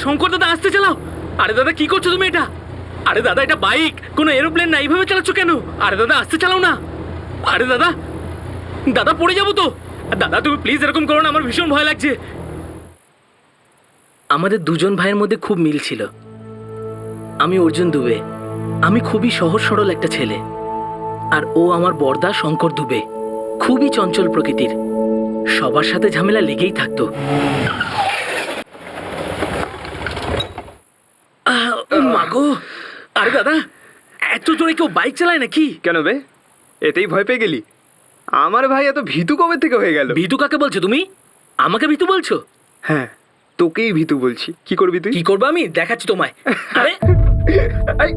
শঙ্কর দাদা আসতে চালাও। আরে দাদা কি করছো তুমি এটা? আরে দাদা এটা বাইক, কোনো এরোপ্লেন না, এইভাবে চালাচ্ছ কেন? আরে দাদা আসতে চালাও না। আরে দাদা, দাদা পড়ে যাবো তো। দাদা তুমি প্লিজ এরকম করো না, আমার ভীষণ ভয় লাগছে। আমাদের দুজন ভাইয়ের মধ্যে খুব মিল ছিল। আমি অর্জুন দুবে, আমি খুবই সহজ সরল একটা ছেলে, আর ও আমার বড়দা শঙ্কর দুবে, খুবই চঞ্চল প্রকৃতির, সবার সাথে ঝামেলা লেগেই থাকতো। মাগো, আরে দাদা এত জোরে কেউ বাইক চালায় নাকি? কেন বে, এতেই ভয় পেয়ে গেলি? আমার ভাই এত ভীতু কবে থেকে হয়ে গেল? ভীতু কাকে বলছো তুমি? আমাকে ভীতু বলছো? হ্যাঁ, তোকেই ভীতু বলছি। কি করবি তুই? কি করবো আমি দেখাচ্ছি তোমায়। আরে এই,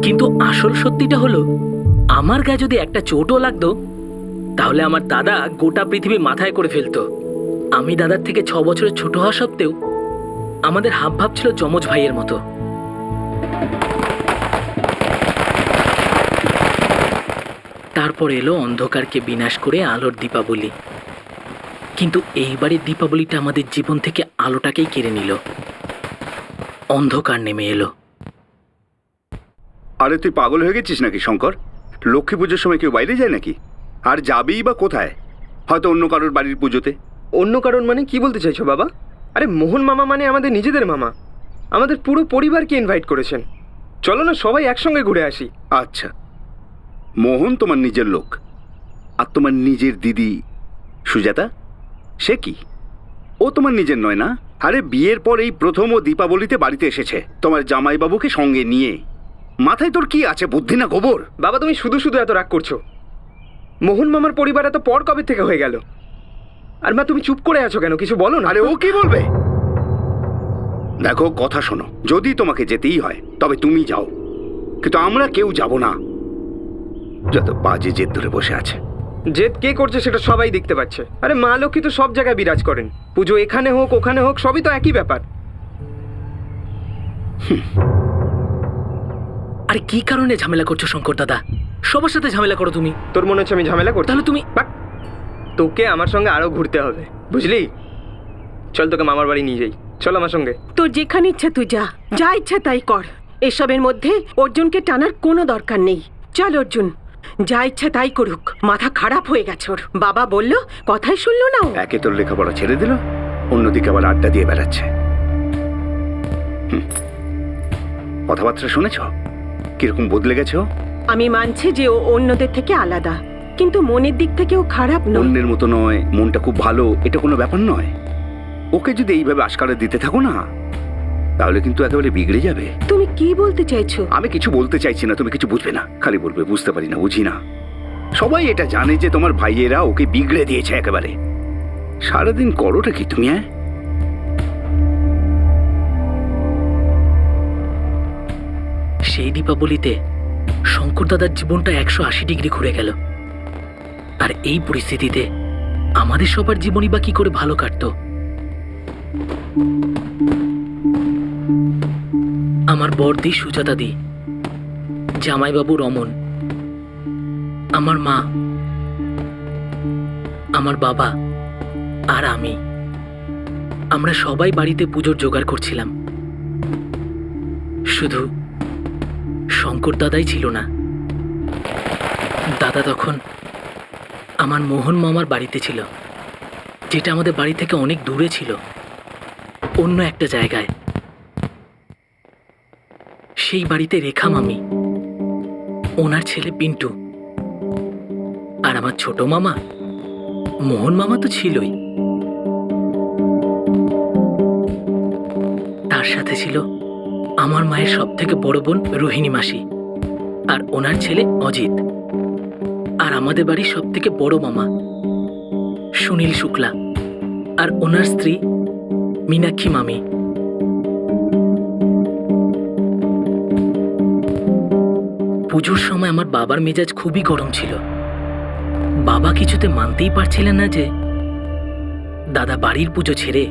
কিন্তু আসল সত্যিটা হলো, আমার গায়ে যদি একটা চোটও লাগতো তাহলে আমার দাদা গোটা পৃথিবী মাথায় করে ফেলতো। আমি দাদার থেকে 6 বছরের ছোট হওয়া সত্ত্বেও আমাদের হাবভাব ছিল যমজ ভাইয়ের মতো। তারপর এলো অন্ধকারকে বিনাশ করে আলোর দীপাবলি। কিন্তু এইবারের দীপাবলিটা আমাদের জীবন থেকে আলোটাকেই কেড়ে নিল। অন্ধকার নেমে এলো। আরে তুই পাগল হয়ে গেছিস নাকি শঙ্কর? লক্ষ্মী পুজোর সময় কেউ বাইরে যায় নাকি? আর যাবেই বা কোথায়? হয়তো অন্য কারোর বাড়ির পুজোতে। অন্য কারণ মানে কি বলতে চাইছো বাবা? আরে মোহন মামা মানে আমাদের নিজেদের মামা, আমাদের পুরো পরিবারকে ইনভাইট করেছেন। চলো না সবাই একসঙ্গে ঘুরে আসি। আচ্ছা, মোহন তোমার নিজের লোক, আর তোমার নিজের দিদি সুজাতা, সে কি? ও তোমার নিজের নয় না? আরে বিয়ের পর এই প্রথম ও দীপাবলিতে বাড়িতে এসেছে তোমার জামাইবাবুকে সঙ্গে নিয়ে। মাথায় তোর কি আছে, বুদ্ধি না গোবর? বাবা তুমি শুধু শুধু এত রাগ করছো। মোহন মামার পরিবার এত পর কবে থেকে হয়ে গেল? আর মা তুমি চুপ করে আছো কেন? কিছু বলো না। আরে ও কি বলবে? দেখো কথা শোনো, যদি তোমাকে যেতেই হয় তবে তুমি যাও, কিন্তু আমরা কেউ যাব না। যত বাজে জেদ ধরে বসে আছে। জেদ কে করছে সেটা সবাই দেখতে পাচ্ছে। আরে মা লক্ষ্মী তো সব জায়গায় বিরাজ করেন, পুজো এখানে হোক ওখানে হোক সবই তো একই ব্যাপার। আরে কি কারণে ঝামেলা করছো শঙ্কর দাদা? সবার সাথে ঝামেলা করো তুমি। তোর মনে হচ্ছে আমি ঝামেলা করছি? তাহলে তুমি বাক, তোকে আমার সঙ্গে আরো ঘুরতে হবে, বুঝলি? চল তোকে মামার বাড়ি নিয়ে যাই, চল আমার সঙ্গে। তোর যেখানে ইচ্ছা তুই যা, যা ইচ্ছা তাই কর। এসবের মধ্যে অর্জুনকে টানার কোনো দরকার নেই। চল অর্জুন, যা ইচ্ছা তাই করুক। মাথা খারাপ হয়ে গেছে ওর। বাবা বলল, কথাই শুনলো না ও। একে তোর লেখাপড়া ছেড়ে দিল, অন্যদিকে আবার আড্ডা দিয়ে বেড়াচ্ছে। কথাবার্তা শুনেছ কিরকম বদলে গেছে ও? আমি মানছি যে ও অন্যদের থেকে আলাদা, কিন্তু মনের দিক থেকে ও খারাপ নয়। অন্যের মতো নয়, মনটা খুব ভালো, এটা কোনো ব্যাপার নয়। ওকে যদি এইভাবে আশকারা দিতে থাকো না, তাহলে কিন্তু একেবারে বিগড়ে যাবে। তুমি কি বলতে চাইছো? আমি কিছু বলতে চাইছি না, তুমি কিছু বুঝবে না। খালি বলবে বুঝতে পারি না, বুঝি না। সবাই এটা জানে যে তোমার ভাইয়েরা ওকে বিগড়ে দিয়েছে একেবারে। সারাদিন করোটা কি তুমি? সেই দীপাবলিতে শঙ্কর দাদার জীবনটা 180 ডিগ্রি ঘুরে গেল। আর এই পরিস্থিতিতে আমাদের সবার জীবনই বা কি করে ভালো কাটতো? আমার বড়দি সুজাতা দি, জামাইবাবু রমন, আমার মা, আমার বাবা আর আমি, আমরা সবাই বাড়িতে পুজোর জোগাড় করছিলাম। শুধু শঙ্কর দাদাই ছিল না। দাদা তখন আমার মোহন মামার বাড়িতে ছিল, যেটা আমাদের বাড়ি থেকে অনেক দূরে ছিল, অন্য একটা জায়গায়। সেই বাড়িতে রেখা মামি, ওনার ছেলে পিন্টু, আর আমার ছোট মামা মোহন মামা তো ছিলই, তার সাথে ছিল আমার মায়ের সব থেকে বড় বোন রোহিণী মাসি আর ওনার ছেলে অজিত, আর আমাদের বাড়ির সব থেকে বড় মামা সুনীল শুক্লা আর ওনার স্ত্রী মীনাক্ষী মামি। পুজোর সময় আমার বাবার মেজাজ খুবই গরম ছিল। বাবা কিছুতে মানতেই পারছিলেন না যে দাদা বাড়ির পুজো ছেড়ে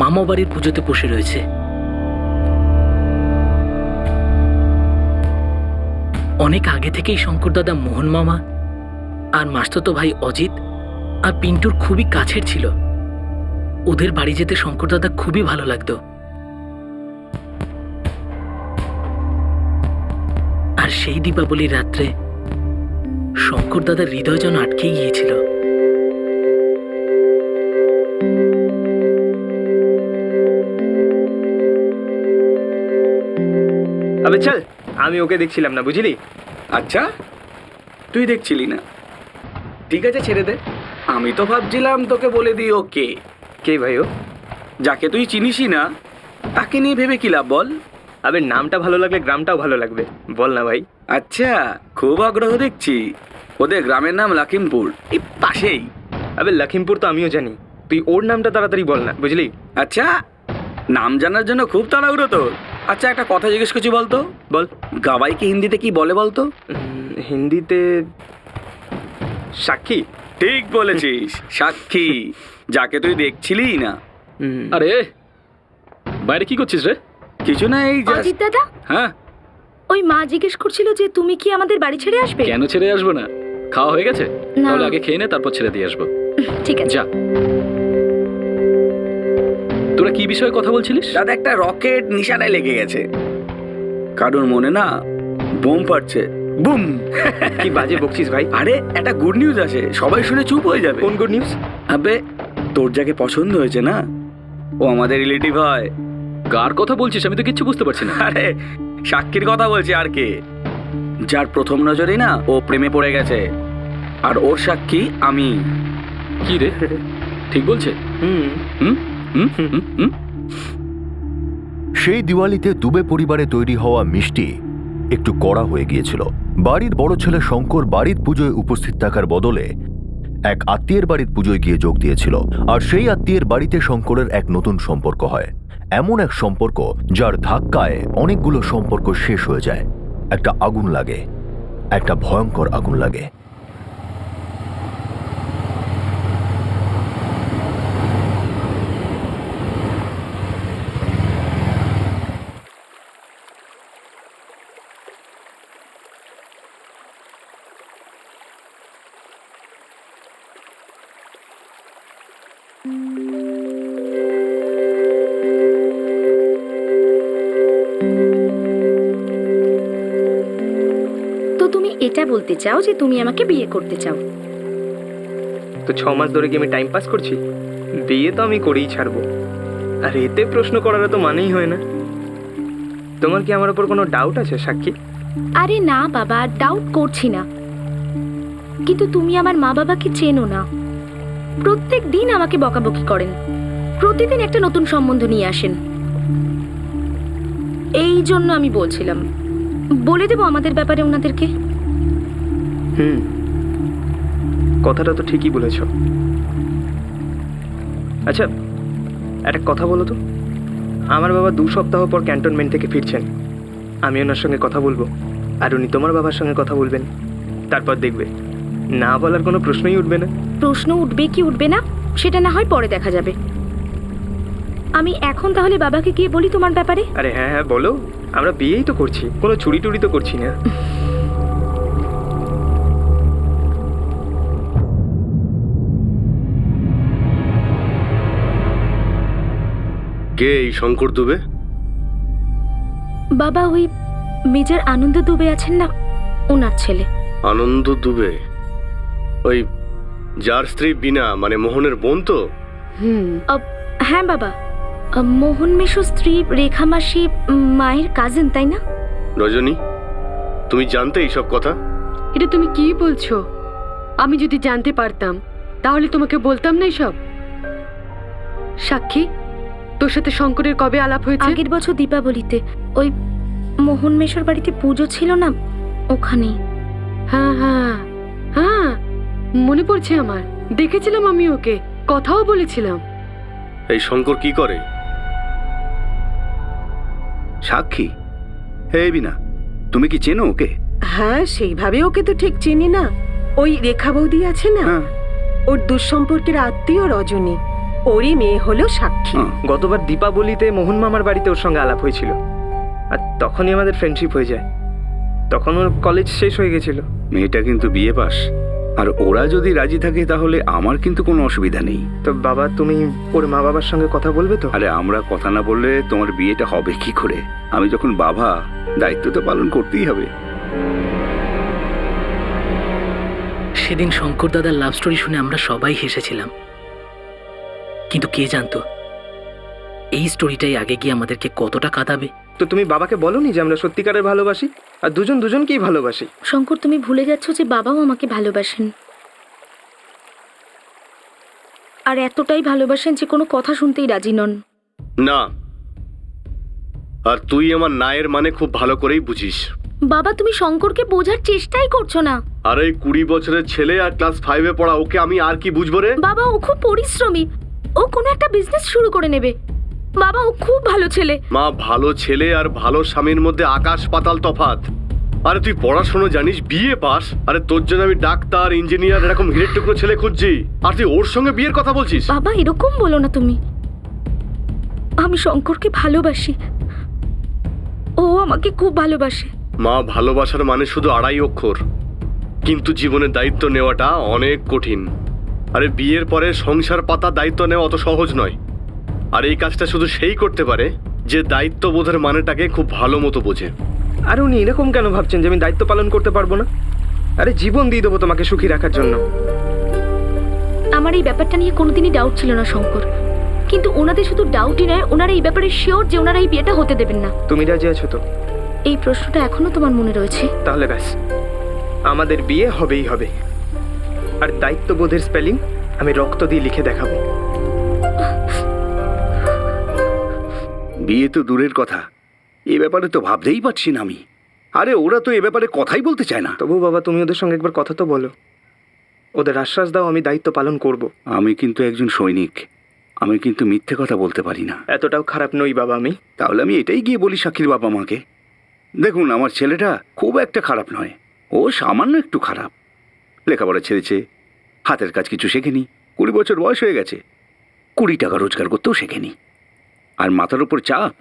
মামা বাড়ির পুজোতে বসে রয়েছে। অনেক আগে থেকেই শঙ্কর দাদা মোহন মামা আর মাস্তুতো ভাই অজিত আর পিন্টুর খুবই কাছের ছিল। ওদের বাড়ি যেতে শঙ্কর দাদা খুবই ভালো লাগতো। আর সেই দীপাবলির রাত্রে শঙ্কর দাদার হৃদয় যেন আটকে গিয়েছিল। আবে চল, আমি ওকে দেখছিলাম না, বুঝলি? আচ্ছা, তুই দেখছিলি না? ঠিক আছে, ছেড়ে দে। আমি তো ভাবছিলাম তোকে বলে দিই ওকে। কে ভাই ও? যাকে তুই চিনিসই না তাকে নিয়ে ভেবে কি লাভ বল? আবে নামটা ভালো লাগলে গ্রামটাও ভালো লাগবে, বল না ভাই। আচ্ছা, খুব আগ্রহ দেখছি। ওদের গ্রামের নাম লখিমপুর, এই পাশেই। আবে লখিমপুর তো আমিও জানি, তুই ওর নামটা তাড়াতাড়ি বল না, বুঝলি? আচ্ছা, নাম জানার জন্য খুব তাড়াহুড়ো তোর। আচ্ছা, একটা কথা জিজ্ঞেস করছি, বলতো? বল। গাবাইকে হিন্দিতে কি বলে বলতো? হিন্দিতে সাক্ষী। ঠিক বলেছিস, সাক্ষী, যাকে তুই দেখছিলি না। আরে বাইরে কি করছিস রে? কিছু না, এই just- অজিত দাদা, হ্যাঁ, ওই মা জিজ্ঞেস করছিল যে তুমি কি আমাদের বাড়ি ছেড়ে আসবে? কেন ছেড়ে আসবো না? খাওয়া হয়ে গেছে? না। তাহলে আগে খেয়ে নে, তারপর ছেড়ে দিয়ে আসবো। ঠিক আছে। যা। তোরা কি বিষয়ে কথা বলছিলিস? দাদা, একটা রকেট নিশানায় লেগে গেছে। কারোর মনে না বোম ফাটছে, বুম। কি বাজে বকছিস ভাই? আরে, একটা গুড নিউজ আছে, সবাই শুনে চুপ হয়ে যাবে। কোন গুড নিউজ? আবে, তোর যাকে পছন্দ হয়েছে না, ও আমাদের রিলেটিভ হয়। কার কথা বলছিস? আমি তো কিচ্ছু বুঝতে পারছি না। আরে, সাক্ষীর কথা বলছি। আর কে? যার প্রথম নজরেই না ও প্রেমে পড়ে গেছে, আর ওর সাক্ষী আমি। কি রে, ঠিক বলছে? হুম। হুম হুম হুম হুম। সেই দিওয়ালিতে দুবে পরিবারে তৈরি হওয়া মিষ্টি একটু কড়া হয়ে গিয়েছিল। বাড়ির বড় ছেলে শঙ্কর বাড়ির পুজোয় উপস্থিত থাকার বদলে এক আত্মীয়ের বাড়ির পুজোয় গিয়ে যোগ দিয়েছিল। আর সেই আত্মীয়ের বাড়িতে শঙ্করের এক নতুন সম্পর্ক হয়, এমন এক সম্পর্ক যার ধাক্কায় অনেকগুলো সম্পর্ক শেষ হয়ে যায়। একটা আগুন লাগে, একটা ভয়ঙ্কর আগুন লাগে। তো তুমি এটা বলতে চাও যে তুমি আমাকে বিয়ে করতে চাও? তো 6 মাস ধরে কি আমি টাইম পাস করছি? বিয়ে তো আমি করেই ছাড়বো। আর এতে প্রশ্ন করার তো মানেই হয় না। তোমার কি আমার উপর কোনো ডাউট আছে সাক্ষী? আরে না বাবা, ডাউট করছি না, কিন্তু তুমি আমার মা বাবাকে চেনো না। প্রত্যেক দিন আমাকে বকাবকি করেন, প্রতিদিন একটা নতুন সম্বন্ধ নিয়ে আসেন। এই জন্য আমি বলছিলাম, বলে দেবো আমাদের ব্যাপারে ওনাদেরকে। হুম, কথাটা তো ঠিকই বলেছ। আচ্ছা, একটা কথা বলো তো, আমার বাবা 2 সপ্তাহ পর ক্যান্টনমেন্ট থেকে ফিরছেন। আমি ওনার সঙ্গে কথা বলবো, আর উনি তোমার বাবার সঙ্গে কথা বলবেন। তারপর দেখবে না বলার কোনো প্রশ্নই উঠবে না। প্রশ্ন উঠবে কি উঠবে না সেটা না হয় পরে দেখা যাবে। আমি এখন তাহলে বাবাকে গিয়ে বলি তোমার ব্যাপারে। আরে হ্যাঁ হ্যাঁ বলো, আমরা বিয়েই তো করছি, কোনো চুরি টুরি তো করছি না। কে এই শঙ্কর দুবে? বাবা, ওই মেজর আনন্দ দুবে আছেন না, ওনার ছেলে। আনন্দ দুবে? ওই যার স্ত্রী বিনা, মানে মোহনের বোন তো? হ্যাঁ বাবা, মোহন মেশো স্ত্রী রেখা মাসি মায়ের কাজিন, তাই না? রজনী, তুমি জানতে এইসব কথা? এটা তুমি কি বলছো? আমি যদি জানতে পারতাম তাহলে তোমাকে বলতাম না এসব। সাক্ষী, তোর সাথে শঙ্করের কবে আলাপ হয়েছে? আগের বছর দীপাবলিতে ওই মোহন মেশোর বাড়িতে পুজো ছিল না, ওখানেই। হ্যাঁ হ্যাঁ হ্যাঁ, মনে পড়ছে আমার, দেখেছিলাম আমি ওকে, কথাও বলেছিলাম। এই শঙ্কর কি করে? সাক্ষী, হে বিনা, তুমি কি চেনো ওকে? হ্যাঁ, সেইভাবে ওকে তো ঠিক চিনি না। ওই রেখা বৌদি আছে না, হ্যাঁ। ওর দুঃসম্পর্কের আত্মীয় রজনী, ওরই মেয়ে হলো সাক্ষী। হ্যাঁ। গতবার দীপাবলিতে মোহন মামার বাড়িতে ওর সঙ্গে আলাপ হয়েছিল, আর তখনই আমাদের ফ্রেন্ডশিপ হয়ে যায়। তখন ওর কলেজ শেষ হয়ে গেছিল। মেয়েটা কিন্তু বিয়ে পাস, আর ওরা যদি রাজি থাকে তাহলে আমার কিন্তু কোনো অসুবিধা নেই। তো বাবা, তুমি ওর মা বাবার সঙ্গে কথা বলবে তো? আরে আমরা কথা না বললে তোমার বিয়েটা হবে কি করে? আমি যখন বাবা, দায়িত্ব তো পালন করতেই হবে। সেদিন শঙ্কর দাদার লাভ স্টোরি শুনে আমরা সবাই হেসেছিলাম, কিন্তু কে জানতো এই স্টোরিটাই আগে গিয়ে আমাদেরকে কতটা কাঁদাবে। তো তুমি বাবাকে বলোনি যে আমরা সত্যিকারের ভালোবাসি আর দুজন দুজনকেই ভালোবাসি? শঙ্কর, তুমি ভুলে যাচ্ছ যে বাবাও আমাকে ভালোবাসেন, আর এতটাই ভালোবাসেন যে কোনো কথা শুনতেই রাজি নন। না, আর তুই আমার নায়ের মানে খুব ভালো করেই বুঝিস। বাবা, তুমি শঙ্করকে বোঝার চেষ্টাই করছো না। আর এই 20 বছরের ছেলে আর ক্লাস 5-এ পড়া, ওকে আমি আর কি বুঝবো রে? বাবা, ও খুব পরিশ্রমী, ও কোনো একটা বিজনেস শুরু করে নেবে। বাবা, ও খুব ভালো ছেলে। মা, ভালো ছেলে আর ভালো স্বামীর মধ্যে আকাশ পাতাল তফাৎ। আরে তুই পড়াশোনা জানিস, বিয়ে পাস, আরে তোর জন্য আমি ডাক্তার, ইঞ্জিনিয়ার, এরকম হিরের টুকরো ছেলে খুঁজছি, আর তুই ওর সঙ্গে বিয়ের কথা বলছিস? বাবা, এরকম বলো না তুমি। আমি শঙ্করকে ভালোবাসি, ও আমাকে খুব ভালোবাসে। মা, ভালোবাসার মানে শুধু 2.5 অক্ষর, কিন্তু জীবনের দায়িত্ব নেওয়াটা অনেক কঠিন। আরে বিয়ের পরে সংসার পাতা দায়িত্ব নেওয়া অত সহজ নয়। আর এই কাজটা শুধু সেই করতে পারে যে দায়িত্ববোধের মানেটাকে খুব ভালো মতো বোঝে। আর উনি এরকম কেন ভাবছেন যে আমি দায়িত্ব পালন করতে পারবো না? আরে জীবন দিয়ে দেবো তোমাকে সুখী রাখার জন্য। আমার এই ব্যাপারটা নিয়ে কোনোদিনই ডাউট ছিল না শঙ্কর, কিন্তু ওনাদের শুধু ডাউটই নয়, ওনারা এই ব্যাপারে শিওর যে ওনারা এই বিয়েটা হতে দেবেন না। তুমি রাজি আছো তো? এই প্রশ্নটা এখনো তোমার মনে রয়েছে? তাহলে ব্যাস, আমাদের বিয়ে হবেই হবে। আর দায়িত্ববোধের স্পেলিং আমি রক্ত দিয়ে লিখে দেখাবো। বিয়ে তো দূরের কথা, এ ব্যাপারে তো ভাবতেই পারছি না আমি। আরে ওরা তো এ ব্যাপারে কথাই বলতে চায় না। তবু বাবা, তুমি ওদের সঙ্গে একবার কথা তো বলো, ওদের আশ্বাস দাও আমি দায়িত্ব পালন করব। আমি কিন্তু একজন সৈনিক, আমি কিন্তু মিথ্যে কথা বলতে পারি না। এতটাও খারাপ নই বাবা আমি। তাহলে আমি এটাই গিয়ে বলি সাক্ষীর বাবা মাকে, দেখুন আমার ছেলেটা খুব একটা খারাপ নয়, ও সামান্য একটু খারাপ। লেখাপড়া ছেড়েছে, হাতের কাজ কিছু শেখেনি, 20 বছর বয়স হয়ে গেছে, 20 টাকা রোজগার করতেও শেখেনি, আর মাথার উপর চাপ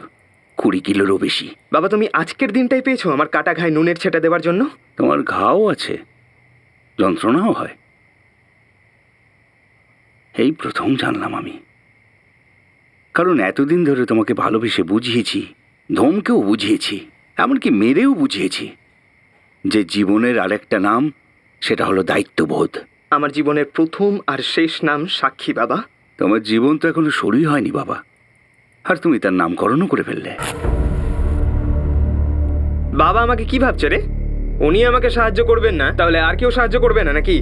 20 কিলোরও বেশি। বাবা, তুমি আজকের দিনটাই পেয়েছো আমার কাটা ঘায়ে নুনের ছেটা দেওয়ার জন্য? তোমার ঘাও আছে, যন্ত্রণাও হয়, এই প্রথম জানলাম আমি। কারণ এতদিন ধরে তোমাকে ভালোবেসে বুঝিয়েছি, ধমকেও বুঝিয়েছি, এমনকি মেরেও বুঝিয়েছি যে জীবনের আরেকটা নাম, সেটা হলো দায়িত্ববোধ। আমার জীবনের প্রথম আর শেষ নাম সাক্ষী বাবা। তোমার জীবন তো এখনো শুরুই হয়নি বাবা, আর তুমি তার নামকরণও করে ফেললে। বাবা আমাকে কি ভাবছে রে? উনি আমাকে সাহায্য করবেন না, তাহলে আর কেউ সাহায্য করবে না নাকি?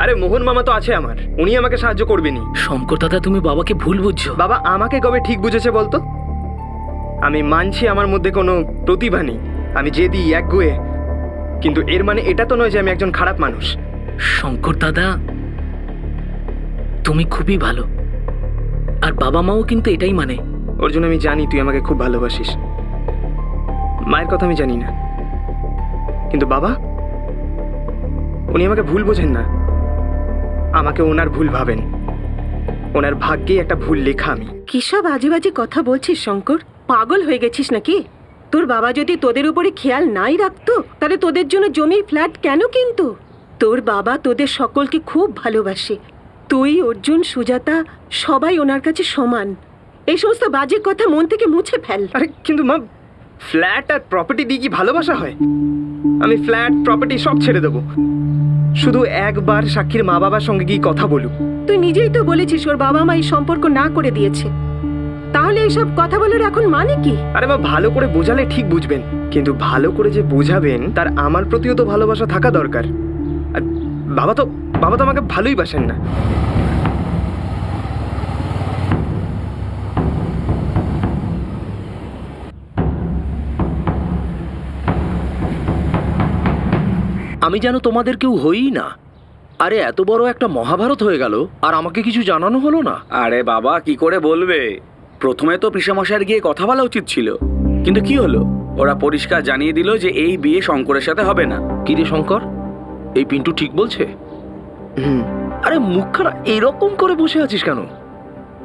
আরে মোহন মামা তো আছে আমার, উনি আমাকে সাহায্য করবেনই। শঙ্কর দাদা, তুমি বাবাকে ভুল বুঝছো। বাবা আমাকে কবে ঠিক বুঝেছে বলতো? আমি মানছি আমার মধ্যে কোনো প্রতিভা নেই, আমি জেদি একগুঁয়ে, কিন্তু এর মানে এটা তো নয় যে আমি একজন খারাপ মানুষ। শঙ্কর দাদা, তুমি খুবই ভালো, আর বাবা মাও কিন্তু এটাই মানে। ওর জন্য আমি জানি তুই আমাকে খুব ভালোবাসিস, মায়ের কথা আমি জানি না, কিন্তু বাবা উনি আমাকে ভুল বোঝেন না, আমাকে ওনার ভুল ভাবেন, ওনার ভাগ্যেই একটা ভুল লেখা আমি। কিসব আজে বাজে কথা বলছিস শঙ্কর? পাগল হয়ে গেছিস নাকি? তোর বাবা যদি তোদের উপরে খেয়াল নাই রাখতো, তাহলে তোদের জন্য জমির ফ্ল্যাট কেন কিনতো? তোর বাবা তোদের সকলকে খুব ভালোবাসে, তুই, অর্জুন, সুজাতা, সবাই ওনার কাছে সমান। এই সমস্ত বাজে কথা মন থেকে মুছে ফেল। আরে কিন্তু মা, ফ্ল্যাট আর প্রপার্টি দিয়ে কি ভালোবাসা হয়? আমি ফ্ল্যাট প্রপার্টি সব ছেড়ে দেবো, শুধু একবার সাক্ষীর মা বাবার সঙ্গে গিয়ে কথা বলুক। তুই নিজেই তো বলেছিস ওর বাবা মা এই সম্পর্ক না করে দিয়েছে, তাহলে এইসব কথা বলার এখন মানে কি? আরে মা, ভালো করে বোঝালে ঠিক বুঝবেন, কিন্তু ভালো করে যে বোঝাবেন তার আমার প্রতিও তো ভালোবাসা থাকা দরকার। আর বাবা তো আমাকে ভালোই বাসেন না। আমি যেন তোমাদের কেউ হইই না। আরে এত বড় একটা মহাভারত হয়ে গেল আর আমাকে কিছু জানানো হলো না। আরে বাবা, কি করে বলবে? প্রথমে তো পিসেমশাইয়ের গিয়ে কথা বলা উচিত ছিল, কিন্তু কি হলো, ওরা পরিষ্কার জানিয়ে দিল যে এই বিয়ে শঙ্করের সাথে হবে না। কি রে শঙ্কর, এই পিন্টু ঠিক বলছে? আরে মুখখানা এরকম করে বসে আছিস কেন?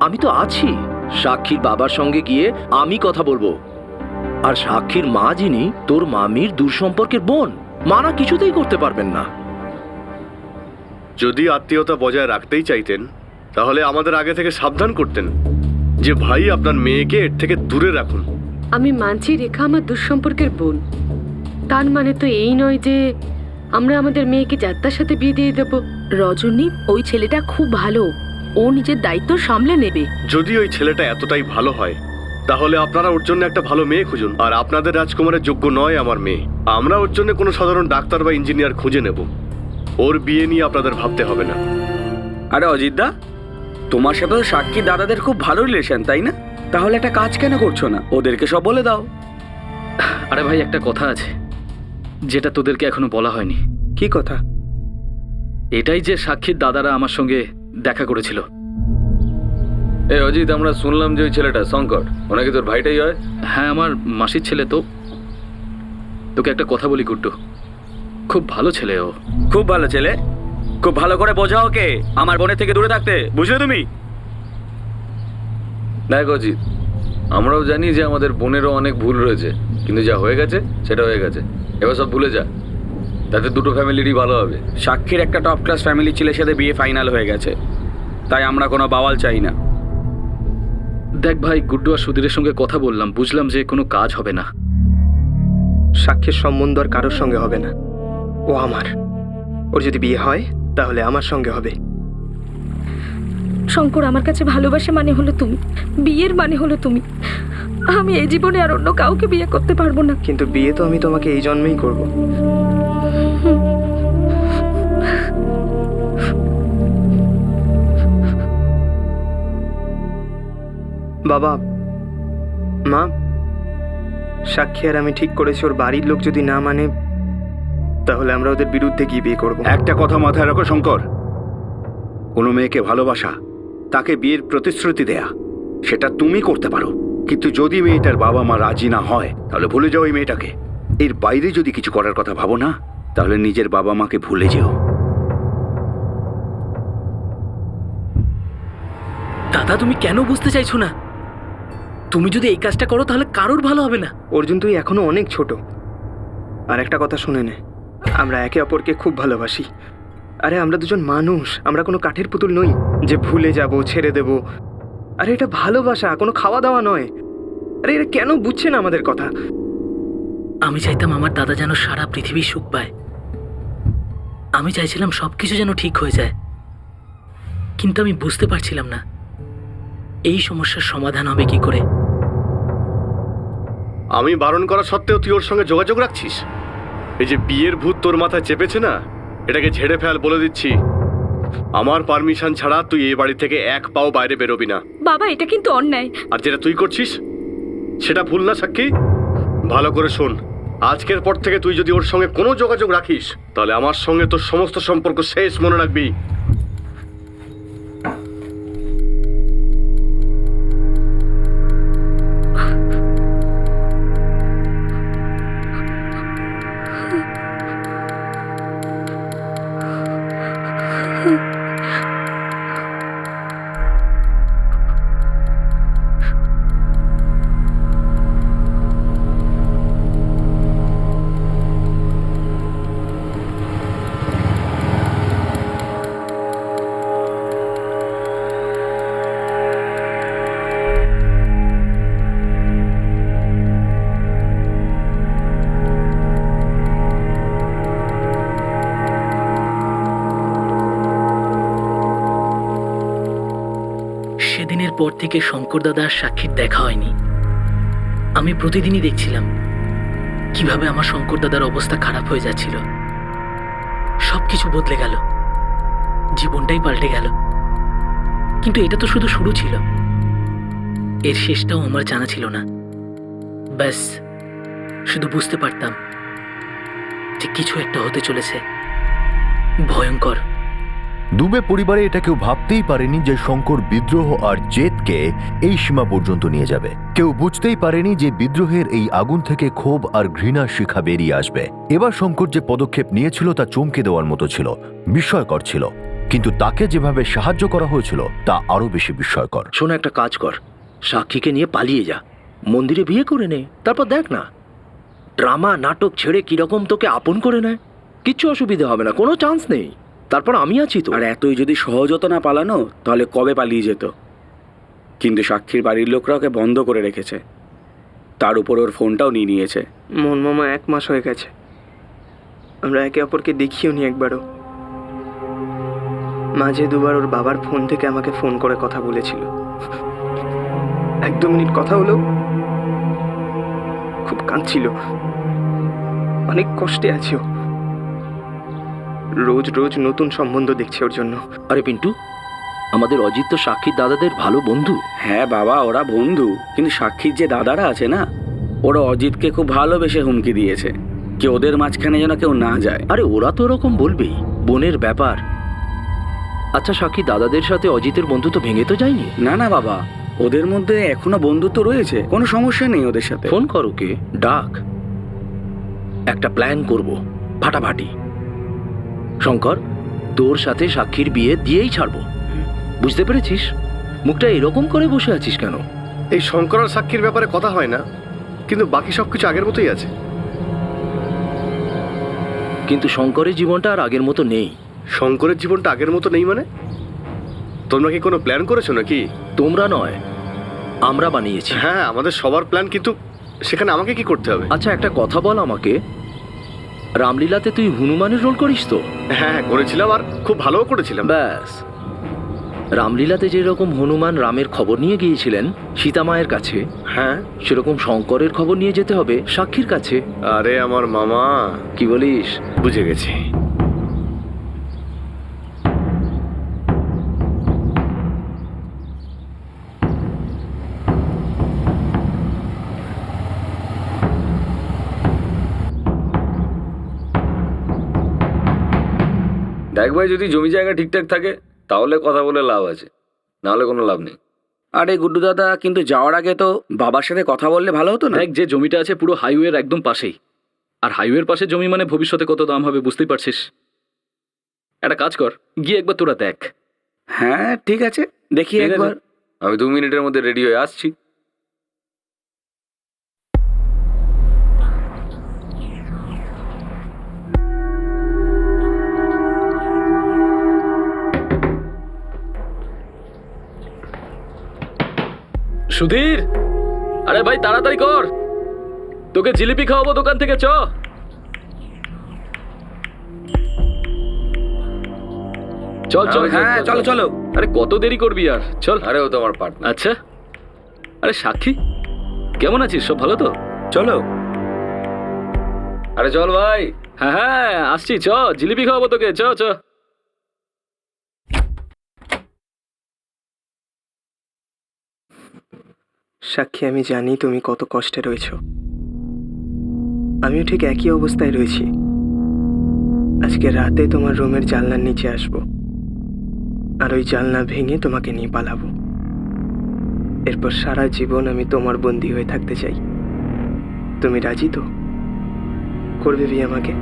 আমি তো আছি, সাক্ষীর বাবার সঙ্গে গিয়ে আমি কথা বলবো। আর সাক্ষীর মা যিনি তোর মামির দূর সম্পর্কের বোন, মানা কিছুতেই করতে পারবেন না। যদি আত্মীয়তা বজায় রাখতেই চাইতেন তাহলে আমাদের আগে থেকে সাবধান করতেন যে ভাই আপনার মেয়েকে এর থেকে দূরে রাখুন। আমি মানছি রেখা আমার দুঃসম্পর্কের বোন, তার মানে তো এই নয় যে আমরা আমাদের মেয়েকে যাত্রার সাথে বিয়ে দিয়ে দেবো। রজনী, ওই ছেলেটা খুব ভালো, ও নিজের দায়িত্ব সামলে নেবে। যদি ওই ছেলেটা এতটাই ভালো হয় তাহলে আপনারা ওর জন্য একটা ভালো মেয়ে খুঁজুন। আর আপনাদের রাজকুমারের যোগ্য নয় আমার মেয়ে। আমরা ওর জন্য কোনো সাধারণ ডাক্তার বা ইঞ্জিনিয়ার খুঁজে নেব। ওর বিয়ে নিয়ে আপনাদের ভাবতে হবে না। আরে অজিতদা, তোমার সাথে তো সাক্ষী দাদাদের খুব ভালো রিলেশন, তাই না? তাহলে একটা কাজ কেন করছো না? ওদেরকে সব বলে দাও। আরে ভাই, একটা কথা আছে যেটা তোদেরকে এখনো বলা হয়নি। কি কথা? এটাই যে সাক্ষীর দাদারা আমার সঙ্গে দেখা করেছিল। এই অজিত, আমরা শুনলাম যে ওই ছেলেটা শঙ্কর, ওনাকে তোর ভাইটাই হয়? হ্যাঁ, আমার মাসির ছেলে। তো তোকে একটা কথা বলি গুড্ডু, খুব ভালো ছেলে ও। খুব ভালো ছেলে? খুব ভালো করে বোঝাও ওকে আমার বোনের থেকে দূরে থাকতে, বুঝলে তুমি? দেখ অজিত, আমরাও জানি যে আমাদের বোনেরও অনেক ভুল রয়েছে, কিন্তু যা হয়ে গেছে সেটা হয়ে গেছে, এবার সব ভুলে যা, তাতে দুটো ফ্যামিলিরই ভালো হবে। সাক্ষীর একটা টপ ক্লাস ফ্যামিলির ছেলের সাথে বিয়ে ফাইনাল হয়ে গেছে, তাই আমরা কোনো বাওয়াল চাই না। দেখ ভাই, গুড্ডু আর সুধীরের সঙ্গে কথা বললাম, বুঝলাম যে কোনো কাজ হবে না। সাক্ষীর সম্বন্ধ আর কারোর সঙ্গে হবে না। ও আমার। ওর যদি বিয়ে হয় তাহলে আমার সঙ্গে হবে। শঙ্কর আমার কাছে ভালোবাসা মানে হলো তুমি, বিয়ের মানে হলো তুমি। আমি এই জীবনে আর অন্য কাউকে বিয়ে করতে পারবো না। কিন্তু বিয়ে তো আমি তোমাকে এই জন্মেই করব। বাবা, মা, সাক্ষী আর আমি ঠিক করেছি ওর বাড়ির লোক যদি না মানে তাহলে আমরা ওদের বিরুদ্ধে গিয়ে বিয়ে করব। একটা কথা মাথায় রাখো শঙ্কর, কোনো মেয়েকে ভালোবাসা, তাকে বিয়ের প্রতিশ্রুতি দেয়া, সেটা তুমি করতে পারো। কিন্তু যদি মেয়েটার বাবা মা রাজি না হয় তাহলে ভুলে যাও এই মেয়েটাকে। এর বাইরে যদি কিছু করার কথা ভাবো না, তাহলে নিজের বাবা মাকে ভুলে যেও। দাদা, তুমি কেন বুঝতে চাইছো না? তুমি যদি এই কাজটা করো তাহলে কারোর ভালো হবে না। অর্জুন, তুই এখনো অনেক ছোট। আর একটা কথা শুনে নে, আমরা একে অপরকে খুব ভালোবাসি। আরে আমরা দুজন মানুষ, আমরা কোনো কাঠের পুতুল নই যে ভুলে যাব, ছেড়ে দেব। আরে এটা ভালোবাসা, কোনো খাওয়া দাওয়া নয়। আরে এটা কেন বুঝছে না আমাদের কথা? আমি চাইতাম আমার দাদা যেন সারা পৃথিবী সুখ পায়। আমি চাইছিলাম সবকিছু যেন ঠিক হয়ে যায়, কিন্তু আমি বুঝতে পারছিলাম না এই সমস্যার সমাধান হবে কি করে। আমি বারণ করা সত্ত্বেও তুই ওর সঙ্গে যোগাযোগ রাখছিস। এই যে বিয়ের ভূত তোর মাথায় চেপেছে না, এটাকে ঝেড়ে ফেল, বলে দিচ্ছি। আমার পারমিশন ছাড়া তুই এই বাড়ি থেকে এক পাও বাইরে বেরোবি না। বাবা, এটা কিন্তু অন্যায়। আর যেটা তুই করছিস সেটা ভুল না সাক্ষী? ভালো করে শোন, আজকের পর থেকে তুই যদি ওর সঙ্গে কোনো যোগাযোগ রাখিস তাহলে আমার সঙ্গে তোর সমস্ত সম্পর্ক শেষ, মনে রাখবি। সেদিনের পর থেকে শঙ্কর দাদা আর সাক্ষীর দেখা হয়নি। আমি প্রতিদিনই দেখছিলাম কিভাবে আমার শঙ্কর দাদার অবস্থা খারাপ হয়ে যাচ্ছিল। সবকিছু বদলে গেল, জীবনটাই পাল্টে গেল। কিন্তু এটা তো শুধু শুরু ছিল, এর শেষটাও আমার জানা ছিল না। ব্যাস, শুধু বুঝতে পারতাম যে কিছু একটা হতে চলেছে ভয়ঙ্কর। দুবে পরিবারে এটা কেউ ভাবতেই পারেনি যে শঙ্কর বিদ্রোহ আর জেদকে এই সীমা পর্যন্ত নিয়ে যাবে। কেউ বুঝতেই পারেনি যে বিদ্রোহের এই আগুন থেকে ক্ষোভ আর ঘৃণার শিখা বেরিয়ে আসবে। এবার শঙ্কর যে পদক্ষেপ নিয়েছিল তা চমকে দেওয়ার মতো ছিল, বিস্ময়কর ছিল। কিন্তু তাকে যেভাবে সাহায্য করা হয়েছিল তা আরো বেশি বিস্ময়কর। শোনো, একটা কাজ কর, সাক্ষীকে নিয়ে পালিয়ে যা, মন্দিরে বিয়ে করে নে, তারপর দেখ না ড্রামা নাটক ছেড়ে কিরকম তোকে আপন করে নেয়। কিচ্ছু অসুবিধা হবে না, কোনো চান্স নেই। তারপর আমি আছি তো। আর এতই যদি সহজ হতো না পালানো, তাহলে কবে পালিয়ে যেত। কিন্তু সাক্ষীর বাড়ির লোকরা ওকে বন্ধ করে রেখেছে, তার উপর ওর ফোনটাও নিয়ে নিয়েছে। মন মামা 1 মাস হয়ে গেছে, আমরা একে অপরকে দেখিও নি একবারও। মাঝে দুবার ওর বাবার ফোন থেকে আমাকে ফোন করে কথা বলেছিল, 1-2 মিনিট কথা হলো, খুব কাঁদছিল, অনেক কষ্টে আছে ও। রোজ রোজ নতুন সম্বন্ধ দেখছে ওর জন্য। আরে পিন্টু, আমাদের অজিত তো সাক্ষীর দাদাদের ভালো বন্ধু। হ্যাঁ বাবা, ওরা বন্ধু, কিন্তু সাক্ষীর যে দাদারা আছে না, ওরা অজিতকে খুব ভালোবেসে হুমকি দিয়েছে কি ওদের মাঝখানে যেন কেউ না যায়। আরে ওরা তো ওরকম বলবেই, বোনের ব্যাপার। আচ্ছা, সাক্ষী দাদাদের সাথে অজিতের বন্ধুত্ব ভেঙে তো যায়নি? না না বাবা, ওদের মধ্যে এখনো বন্ধুত্ব রয়েছে, কোনো সমস্যা নেই ওদের সাথে। ফোন কর ওকে, ডাক, একটা প্ল্যান করব ফাটাফাটি। শঙ্কর, তোর সাথে সাক্ষীর বিয়ে দিয়েই ছাড়বো, বুঝতে পেরেছিস? মুখটা এরকম করে বসে আছিস কেন? এই শঙ্কর আর সাক্ষীর ব্যাপারে কথা হয় না, কিন্তু বাকি সবকিছু আগের মতোই আছে। কিন্তু শঙ্করের জীবনটা আর আগের মতো নেই। শঙ্করের জীবনটা আগের মতো নেই মানে? তোমরা কি কোনো প্ল্যান করেছো নাকি? তোমরা নয়, আমরা বানিয়েছি। হ্যাঁ, আমাদের সবার প্ল্যান, কিন্তু সেখানে আমাকে কি করতে হবে? আচ্ছা, একটা কথা বল আমাকে, রামলীলাতে তুই হনুমানের রোল করিস তো? হ্যাঁ, করেছিলাম, আর খুব ভালোও করেছিলাম। ব্যাস, রামলীলাতে যেরকম হনুমান রামের খবর নিয়ে গিয়েছিলেন সীতা মায়ের কাছে, হ্যাঁ, সেরকম শঙ্করের খবর নিয়ে যেতে হবে সাক্ষীর কাছে। আরে আমার মামা, কি বলিস? বুঝে গেছি। দেখ ভাই, যদি জমি জায়গা ঠিকঠাক থাকে তাহলে কথা বলে লাভ আছে, নাহলে কোনো লাভ নেই। আরে গুড্ডু দাদা, কিন্তু যাওয়ার আগে তো বাবার সাথে কথা বললে ভালো হতো না? দেখ, যে জমিটা আছে পুরো হাইওয়ের একদম পাশেই, আর হাইওয়ের পাশে জমি মানে ভবিষ্যতে কত দাম হবে বুঝতেই পারছিস। একটা কাজ কর, গিয়ে একবার তোরা দেখ। হ্যাঁ ঠিক আছে, দেখি ঠিক আছে, একবার। আমি 2 মিনিটের মধ্যে রেডি হয়ে আসছি। সুধীর, আরে ভাই তাড়াতাড়ি কর, তোকে জিলিপি খাওয়াবো দোকান থেকে, চ। চল চল, হ্যাঁ চলো চলো। আরে কত দেরি করবি আর, চল। আরে ও তো আমার পার্টনার। আচ্ছা, আরে সাক্ষী, কেমন আছিস? সব ভালো তো? চলো। আরে চল ভাই। হ্যাঁ হ্যাঁ আসছি, চ, জিলিপি খাওয়াবো তোকে, চ চ। সাক্ষী, আমি জানি তুমি কত কষ্টে রয়েছো, আমিও ঠিক একই অবস্থায় রয়েছি। আজকে রাতে তোমার রুমের জানলার নিচে আসবো, আর ওই জানলা ভেঙে তোমাকে নিয়ে পালাবো। এরপর সারা জীবন আমি তোমার বন্দী হয়ে থাকতে চাই। তুমি রাজি তো? করবে বিয়ে আমাকে?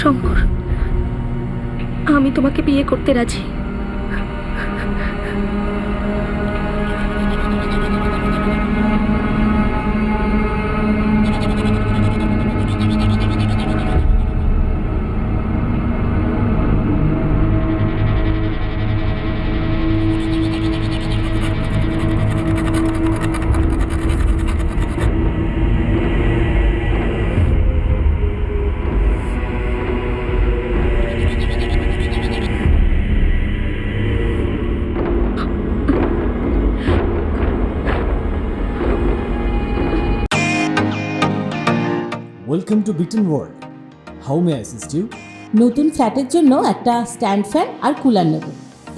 শঙ্কর, আমি তোমাকে বিয়ে করতে রাজি। Welcome to Beaten World. How may I assist you? নতুন ফ্ল্যাটের জন্য একটা স্ট্যান্ড ফ্যান আর কুলার নেব।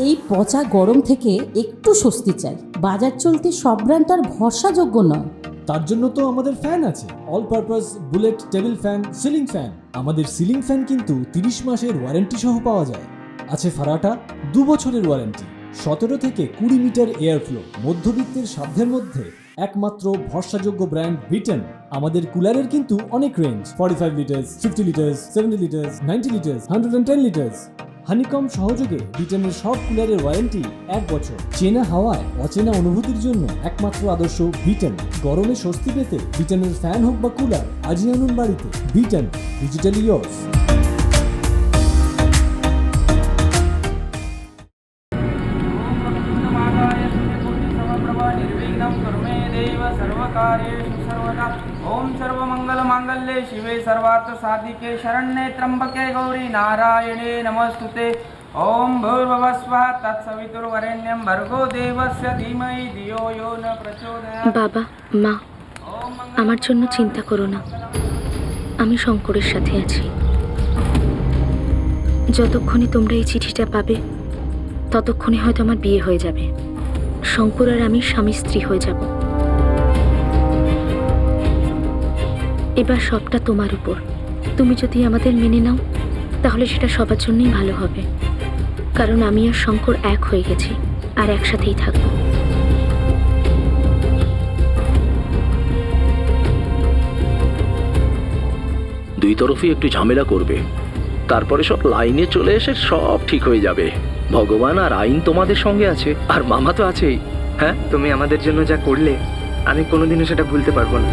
এই পচা গরম থেকে একটু স্বস্তি চাই। বাজার চলতে সব ব্র্যান্ড আর ভরসাযোগ্য নয়। তার জন্য তো আমাদের ফ্যান আছে, all purpose bullet table fan, ceiling fan. আমাদের সিলিং ফ্যান কিন্তু 30 মাসের ওয়ারেন্টি সহ পাওয়া যায়। আছে ফারাটা 2 বছরের ওয়ারেন্টি, 17 থেকে 20 মিটার এয়ার ফ্লো, মধ্যবিত্তের সাধ্যের মধ্যে একমাত্র ভরসাযোগ্য ব্র্যান্ড বিটেন। আমাদের কুলারের কিন্তু অনেক range, 45 litres, 50 litres, 70 litres, 90 litres, 110 litres. Honeycomb সহযোগে বিটেনের সব কুলারের ওয়ারেন্টি 1 বছর। চেনা হাওয়ায় অচেনা অনুভূতির জন্য একমাত্র আদর্শ বিটেন। গরমে স্বস্তি পেতে বিটেনের ফ্যান হোক বা কুলার, আজই আনুন বাড়িতে। বিটেন, ডিজিটালি ইয়ার্স। ओम सर्वमंगल मांगल्ये शिवे सर्वार्थ साधिके शरण्ये त्र्यंबके गौरी नारायणे नमस्तुते। ओम भूर्भुवः स्वः तत्सवितुर्वरेण्यं भर्गो देवस्य धीमहि धियो यो न प्रचोदयात्। বাবা, মা, আমার জন্য চিন্তা করো না। আমি শঙ্করের সাথে আছি। যতক্ষণে তোমরা এই চিঠিটা পাবে ততক্ষণে হয়তো আমার বিয়ে হয়ে যাবে। শঙ্কর আর আমি স্বামী স্ত্রী হয়ে যাব। এবার সবটা তোমার উপর। তুমি যদি আমাদের মেনে নাও তাহলে সেটা সবার জন্যই ভালো হবে, কারণ আমি আর শঙ্কর এক হয়ে গেছি আর একসাথেই থাকবো। দুই তরফই একটু ঝামেলা করবে, তারপরে সব লাইনে চলে এসে সব ঠিক হয়ে যাবে। ভগবান আর আইন তোমাদের সঙ্গে আছে, আর মামা তো আছেই। হ্যাঁ, তুমি আমাদের জন্য যা করলে আমি কোনোদিনও সেটা ভুলতে পারবো না।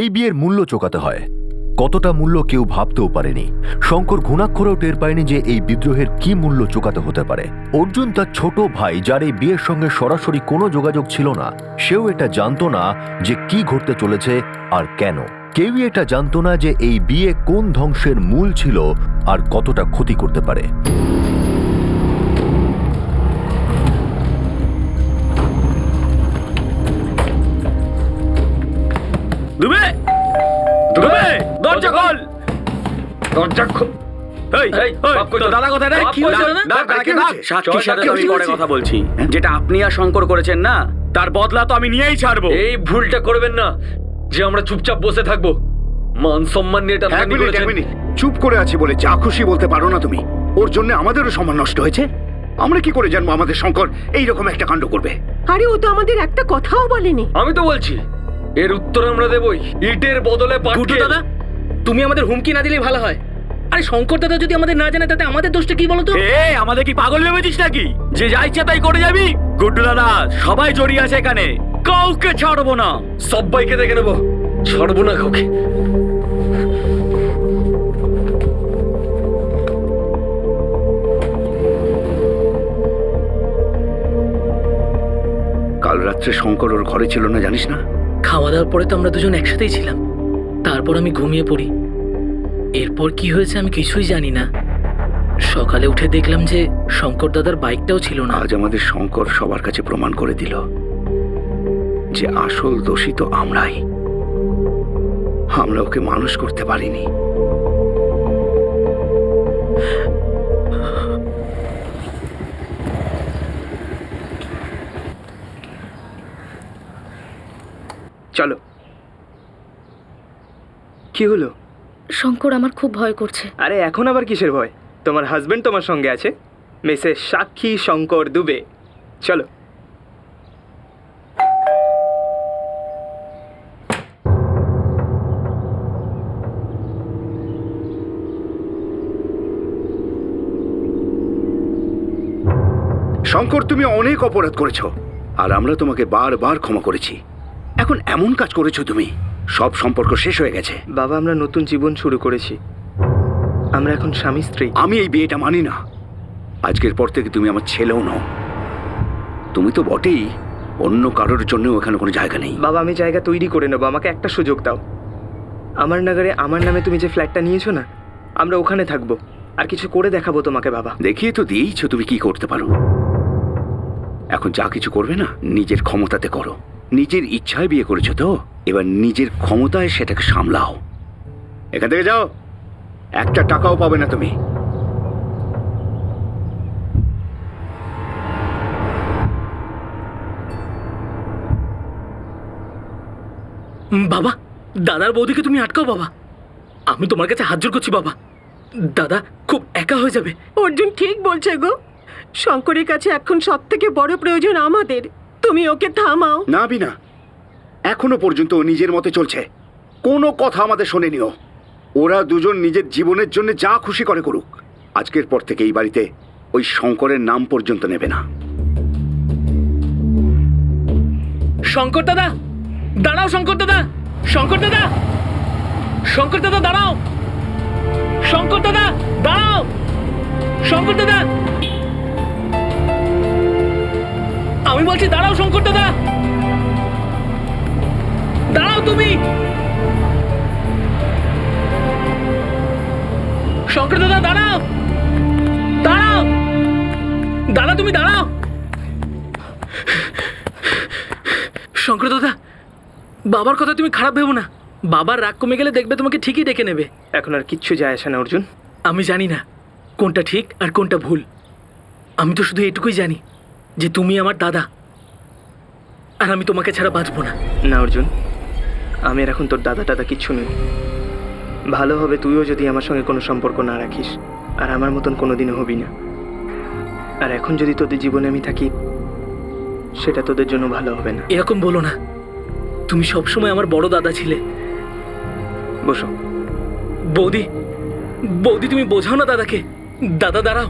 এই বিয়ের মূল্য চোকাতে হয়। কতটা মূল্য কেউ ভাবতেও পারেনি। শঙ্কর ঘুণাক্ষরেও টের পায়নি যে এই বিদ্রোহের কি মূল্য চোকাতে হতে পারে। অর্জুন তার ছোট ভাই, যার এই বিয়ের সঙ্গে সরাসরি কোনো যোগাযোগ ছিল না, সেও এটা জানতো না যে কি ঘটতে চলেছে আর কেন। কেউই এটা জানতো না যে এই বিয়ে কোন ধ্বংসের মূল ছিল আর কতটা ক্ষতি করতে পারে। দুবে, দুবে, দরজা খোল, দরজা খোল। দাদা কোথায় রে? কি হয়েছে? সাক্ষীর সাথে তো আমি পরে কথা বলছি। যেটা আপনি আর শঙ্কর করেছেন না, তার বদলা তো আমি নিয়েই ছাড়বো। এই ভুলটা করবেন না যে আমরা চুপচাপ বসে থাকবো। মান সম্মান নিয়ে এটা এক মিনিট, চুপ করে আছি বলে যা খুশি বলতে পারো না তুমি? ওর জন্য আমাদেরও সম্মান নষ্ট হয়েছে। আমরা কি করে জানবো আমাদের শঙ্কর এইরকম একটা কাণ্ড করবে? আরে ও তো আমাদের একটা কথাও বলেনি। আমি তো বলছি এর উত্তর আমরা দেবই, ইটের বদলে পাটকেল। দাদা, তুমি আমাদের হুমকি না দিলেই ভালো হয়। আরে শঙ্কর দাদা যদি আমাদের না জানে তাতে আমাদের দোষটা কি বলো তো? আমাদের কি পাগল ভেবেছিস নাকি যে যা ইচ্ছা তাই করে যাবি? গুড্ডু দাদা, সবাই জড়িয়ে আছে এখানে, কাউকে ছাড়বো না। সবাইকে দেখে নেবো, ছাড়বো না কাউকে। কাল রাত্রে শঙ্কর ওর ঘরে ছিল না, জানিস না? খাওয়া দাওয়ার পরে তো আমরা দুজন একসাথেই ছিলাম। তারপর আমি ঘুমিয়ে পড়ি। এরপর কি হয়েছে আমি কিছুই জানি না। সকালে উঠে দেখলাম যে শঙ্কর দাদার বাইকটাও ছিল না। আজ আমাদের শঙ্কর সবার কাছে প্রমাণ করে দিল যে আসল দোষী তো আমরাই। আমরা ওকে মানুষ করতে পারিনি। চলো। কি হলো? শঙ্কর, আমার খুব ভয় করছে। আরে এখন আবার কিসের ভয়? তোমার হাজবেন্ড তোমার সঙ্গে আছে, মিসেস সাক্ষী শঙ্কর দুবে। চলো। শঙ্কর, তুমি অনেক অপরাধ করেছো আর আমরা তোমাকে বারবার ক্ষমা করেছি। এখন এমন কাজ করেছো তুমি, সব সম্পর্ক শেষ হয়ে গেছে। বাবা, আমরা নতুন জীবন শুরু করেছি। আমরা এখন স্বামী স্ত্রী। আমি এই বিয়েটা মানি না। আজকের পর থেকে তুমি আমার ছেলেও নও। তুমি তো বটেই, অন্য কারোর জন্য ওখানে কোনো জায়গা নেই। বাবা, আমি জায়গা তৈরি করে নেবো, আমাকে একটা সুযোগ দাও। আমার নগরে আমার নামে তুমি যে ফ্ল্যাটটা নিয়েছো না, আমরা ওখানে থাকবো আর কিছু করে দেখাবো তোমাকে। বাবা, দেখিয়ে তো দিয়েছো তুমি কি করতে পারো। এখন যা কিছু করবে না নিজের ক্ষমতাতে করো। নিজের ইচ্ছায় বিয়ে করেছো তো, এবার নিজের ক্ষমতায় সেটাকে সামলাও। এখান থেকে যাও, একটা টাকাও পাবে না তুমি। বাবা, দাদার বৌদিকে তুমি আটকাও বাবা। আমি তোমার কাছে হাত জোর করছি বাবা। দাদা খুব একা হয়ে যাবে। অর্জুন ঠিক বলছে গো, শঙ্করের কাছে এখন সব থেকে বড় প্রয়োজন আমাদের। তুমি ওকে থামাও। না বিনা, এখনো পর্যন্ত ও নিজের মতে চলছে, কোনো কথা আমাদের শোনেনিও। ওরা দুজন নিজের জীবনের জন্য যা খুশি করে করুক। আজকের পর থেকে এই বাড়িতে ওই শঙ্করের নাম পর্যন্ত নেবে না। শঙ্কর দাদা দাঁড়াও, শঙ্কর দাদা, শঙ্কর দাদা, শঙ্কর দাদা দাঁড়াও, শঙ্কর দাদা দাঁড়াও, শঙ্কর দাদা, আমি বলছি দাঁড়াও শঙ্কর দাদা, দাঁড়াও তুমি। শঙ্কর দাদা দাঁড়াও, দাঁড়াও দাদা, তুমি দাঁড়াও। শঙ্কর দাদা, বাবার কথা তুমি খারাপ ভেবো না। বাবার রাগ কমে গেলে দেখবে তোমাকে ঠিকই ডেকে নেবে। এখন আর কিচ্ছু যায় আসে না অর্জুন। আমি জানি না কোনটা ঠিক আর কোনটা ভুল। আমি তো শুধু এটুকুই জানি যে তুমি আমার দাদা, আর আমি তোমাকে ছাড়া বাঁচবো না। না অর্জুন, আমি আর এখন তোর দাদা টাদা কিচ্ছু নেই। ভালো হবে তুইও যদি আমার সঙ্গে কোনো সম্পর্ক না রাখিস, আর আমার মতন কোনোদিনও হবি না। আর এখন যদি তোদের জীবনে আমি থাকি, সেটা তোদের জন্য ভালো হবে না। এরকম বলো না, তুমি সবসময় আমার বড় দাদা ছিলে। বসো। বৌদি, বৌদি তুমি বোঝাও না দাদাকে। দাদা দাঁড়াও,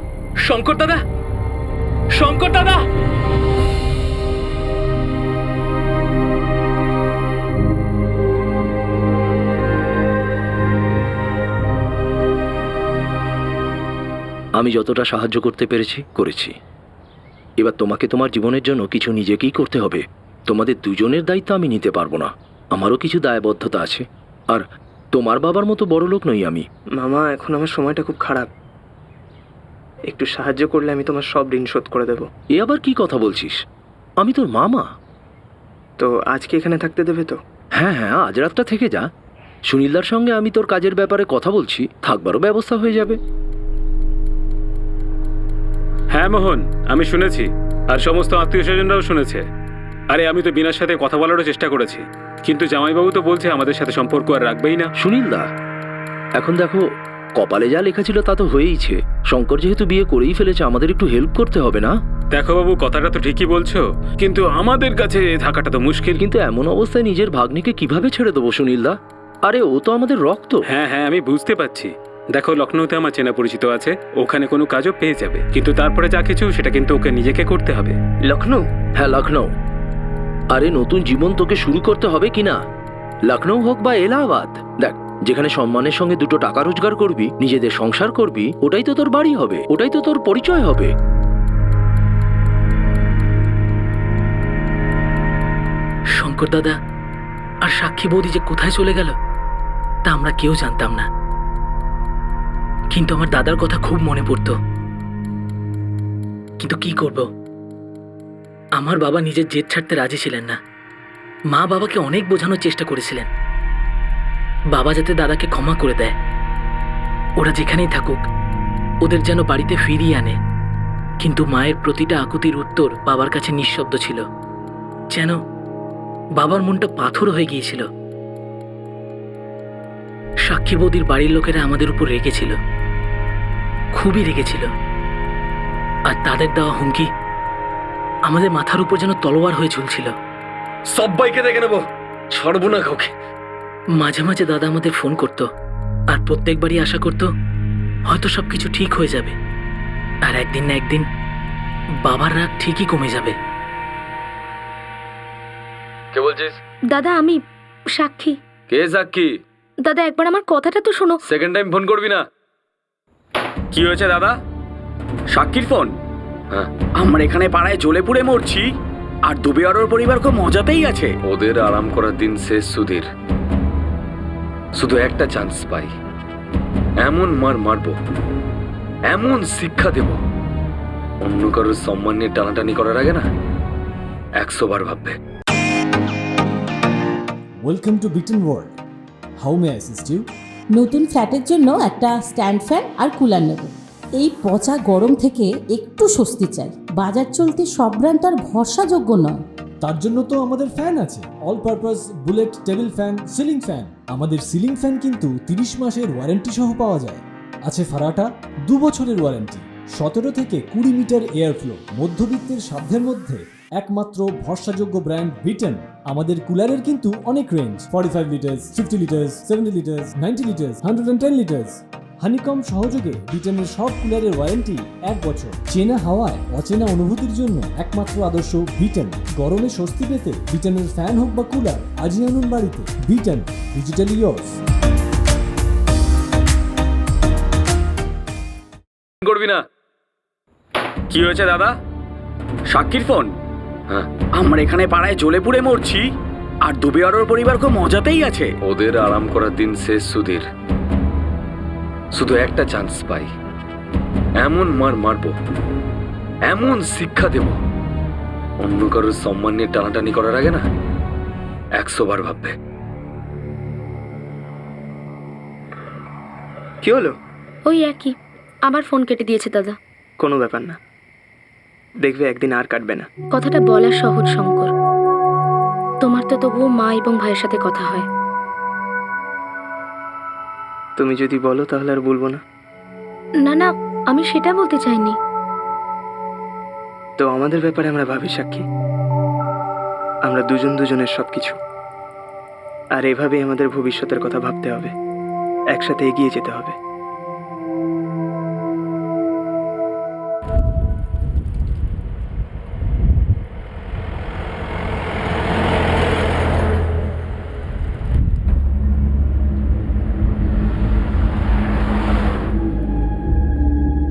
শঙ্কর দাদা, শঙ্কর দাদা। আমি যতটা সাহায্য করতে পেরেছি করেছি। এবার তোমাকে তোমার জীবনের জন্য কিছু নিজেকেই করতে হবে। তোমাদের দুজনের দায়িত্ব আমি নিতে পারবো না, আমারও কিছু দায়বদ্ধতা আছে। আর তোমার বাবার মতো বড় লোক নই আমি। মামা, এখন আমার সময়টা খুব খারাপ। একটু সাহায্য করলে আমি তোমার সব ঋণ শোধ করে দেবো। এ আবার কি কথা বলছিস? আমি তোর মামা। তো আজকে এখানে থাকতে দেবে তো? হ্যাঁ হ্যাঁ, আজ রাতটা থেকে যা। সুনীলদার সঙ্গে আমি তোর কাজের ব্যাপারে কথা বলছি, থাকবারও ব্যবস্থা হয়ে যাবে। হ্যাঁ মোহন, আমি শুনেছি, আর সমস্ত আত্মীয় স্বজনরাও শুনেছে। আরে আমি তো বিনার সাথে কথা বলারও চেষ্টা করেছি, কিন্তু জামাইবাবু তো বলছে আমাদের সাথে সম্পর্ক আর রাখবেই না। সুনীলদা, এখন দেখো, কপালে যা লেখা ছিল তা তো হয়েইছে। শঙ্কর যেহেতু বিয়ে করেই ফেলেছে, আমাদের একটু হেল্প করতে হবে না? দেখো বাবু, কথাটা তো ঠিকই বলছো, কিন্তু আমাদের কাছে থাকাটা তো মুশকিল। কিন্তু এমন অবস্থায় নিজের ভাগ্নিকে কিভাবে ছেড়ে দেবো সুনীলদা? আরে ও তো আমাদের রক্ত। হ্যাঁ হ্যাঁ, আমি বুঝতে পারছি। দেখো, লখনৌতে আমার চেনা পরিচিত আছে, ওখানে কোনো কাজও পেয়ে যাবে, কিন্তু তারপরে যা কিছু সেটা কিন্তু ওকে নিজেকে করতে হবে। লখনৌ? হ্যাঁ, লখনৌ। আরে নতুন জীবন তোকে শুরু করতে হবে কিনা, লখনৌ হোক বা এলাহাবাদ। দেখ, যেখানে সম্মানের সঙ্গে দুটো টাকা রোজগার করবি, নিজেদের সংসার করবি, ওটাই তো তোর বাড়ি হবে, ওটাই তো তোর পরিচয় হবে। শঙ্কর দাদা আর সাক্ষী বৌদি যে কোথায় চলে গেল তা আমরা কেউ জানতাম না, কিন্তু আমার দাদার কথা খুব মনে পড়তো। কিন্তু কি করব, আমার বাবা নিজের জেদ ছাড়তে রাজি ছিলেন না। মা বাবাকে অনেক বোঝানোর চেষ্টা করেছিলেন, বাবা যাতে দাদাকে ক্ষমা করে দেয়, ওরা যেখানেই থাকুক ওদের যেন বাড়িতে ফিরিয়ে আনে। কিন্তু মায়ের প্রতিটা আকুতির উত্তর বাবার কাছে নিঃশব্দ ছিল, যেন বাবার মনটা পাথর হয়ে গিয়েছিল। সাক্ষী বৌদির বাড়ির লোকেরা আমাদের উপর রেগেছিল, খুবই রেগেছিল, আর তাদের দেওয়া হুমকি আমাদের মাথার উপর যেন তলোয়ার হয়ে ঝুলছিল। সবাইকে দেখে নেবো, ছাড়বো না কাউকে। মাঝে মাঝে দাদা আমাদের ফোন করত, আর প্রত্যেকবারই আশা করত হয়তো সবকিছু ঠিক হয়ে যাবে, আর একদিন না একদিন বাবার রাগ ঠিকই কমে যাবে। কে বলছিস? দাদা, আমি সাক্ষী। কে সাক্ষী? দাদা, একবার আমার কথাটা তো শোনো। সেকেন্ড টাইম ফোন করবি না। কি হয়েছে দাদা? সাক্ষীর ফোন? হ্যাঁ। আমরা এখানে পাড়ায় জ্বলে পুড়ে মরছি, আর দুবে আরোর পরিবার খুব মজাতেই আছে। ওদের আরাম করার দিন শেষ সুধীর। শুধু একটা চান্স পাই, এমন মারবো, এমন শিক্ষা দেব, অন্য কারোর সম্মান নিয়ে টানাটানি করার আগে না 100 বার ভাববে। Welcome to Biten world. How may I assist you? নতুন ফ্ল্যাটের জন্য একটা স্ট্যান্ড ফ্যান আর কুলার নেব। এই পচা গরম থেকে একটু স্বস্তি চাই। বাজার চলতে সব ব্র্যান্ড আর ভরসাযোগ্য নয়। তার জন্য তো আমাদের ফ্যান আছে, all purpose bullet table fan, ceiling fan. আমাদের সিলিং ফ্যান কিন্তু 30 মাসের ওয়ারেন্টি সহ পাওয়া যায়। আছে ফারাটা 2 বছরের ওয়ারেন্টি, 17 থেকে 20 মিটার এয়ার ফ্লো। মধ্যবিত্তের সাধ্যের মধ্যে একমাত্র ভরসাযোগ্য ব্র্যান্ড বিটেন। আমাদের কুলারের কিন্তু অনেক range, 45 litres, 50 litres, 70 litres, 90 litres, 110 litres. Honeycomb সহযোগে বিটেনের সব কুলারের ওয়ারেন্টি 1 বছর। চেনা হাওয়ায় অচেনা অনুভূতির জন্য একমাত্র আদর্শ বিটেন। গরমে স্বস্তি পেতে বিটেনের ফ্যান হোক বা কুলার, আজই আনুন বাড়িতে। বিটেন, ডিজিটালি ইয়ার্স। করবি না। কি হয়েছে দাদা? সাক্ষীর ফোন? হ্যাঁ, আমরা এখানে পাড়ায় জ্বলে পুড়ে মরছি, আর দুবে আর ওর পরিবার খুব মজাতেই আছে। ওদের আরাম করার দিন শেষ সুধীর। শুধু একটা চান্স পাই, এমন মারবো, এমন শিক্ষা দেব, অন্য কারোর সম্মান নিয়ে টানাটানি করার আগে না 100 বার ভাববে। কি হলো? ওই একই, আবার ফোন কেটে দিয়েছে দাদা। কোনো ব্যাপার না, দেখবে একদিন আর কাটবে না। কথাটা বলা সহজ শঙ্কর, তোমার তো তবুও মা এবং ভাইয়ের সাথে কথা হয়। তুমি যদি বলো তাহলে আর বলবো না। না না, আমি সেটা বলতে চাইনি। তো আমাদের ব্যাপারে আমরা ভাবি সাক্ষী, আমরা দুজন দুজনের সবকিছু। আর এভাবেই আমাদের ভবিষ্যতের কথা ভাবতে হবে, একসাথে এগিয়ে যেতে হবে।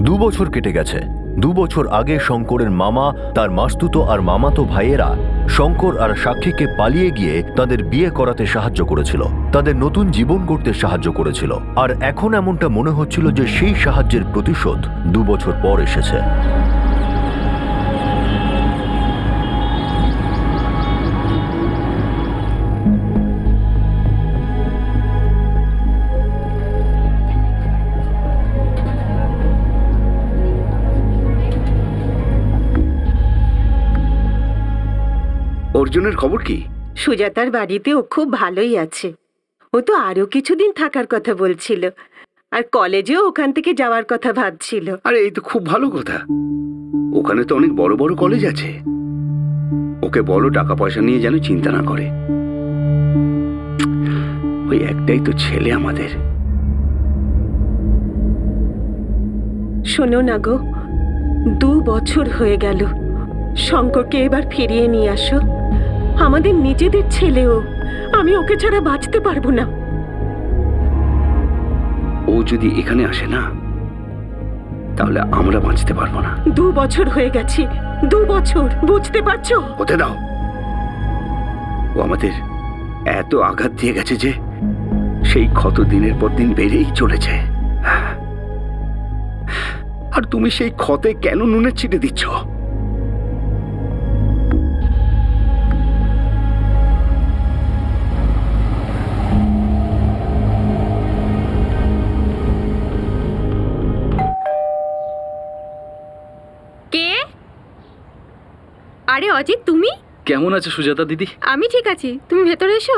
দু বছর কেটে গেছে। 2 বছর আগে শঙ্করের মামা, তার মাস্তুতো আর মামাতো ভাইয়েরা শঙ্কর আর সাক্ষীকে পালিয়ে গিয়ে তাদের বিয়ে করাতে সাহায্য করেছিল, তাদের নতুন জীবন গড়তে সাহায্য করেছিল। আর এখন এমনটা মনে হচ্ছিল যে সেই সাহায্যের প্রতিশোধ 2 বছর পর এসেছে। অর্জুনের খবর কি? সুজাতার বাড়িতে ও খুব ভালোই আছে। ও তো আরো কিছুদিন থাকার কথা বলছিল, আর কলেজেও ওখান থেকে যাওয়ার কথা ভাবছিল। আরে এই তো খুব ভালো কথা, ওখানে তো অনেক বড় বড় কলেজ আছে। ওকে বলো টাকা পয়সা নিয়ে যেন চিন্তা না করে। ওই একটাই তো ছেলে আমাদের। শোনো না গো, 2 বছর হয়ে গেল। শঙ্করকে এবার ফিরিয়ে নিয়ে আসো, আমাদের নিজেদের ছেলেও। আমি ওকে ছাড়া বাঁচতে পারবো না। ও যদি এখানে আসে না, তাহলে আমরা বাঁচতে পারবো না। 2 বছর হয়ে গেছে, 2 বছর, বুঝতে পারছো? হতে দাও। ও আমাদের এত আঘাত দিয়ে গেছে যে সেই ক্ষত দিনের পর দিন বেড়েই চলেছে। আর তুমি সেই ক্ষতে কেন নুনের ছিটে দিচ্ছ? কে? আরে অজিত, তুমি? কেমন আছো সুজাতা দিদি? আমি ঠিক আছি, তুমি ভেতরে এসো,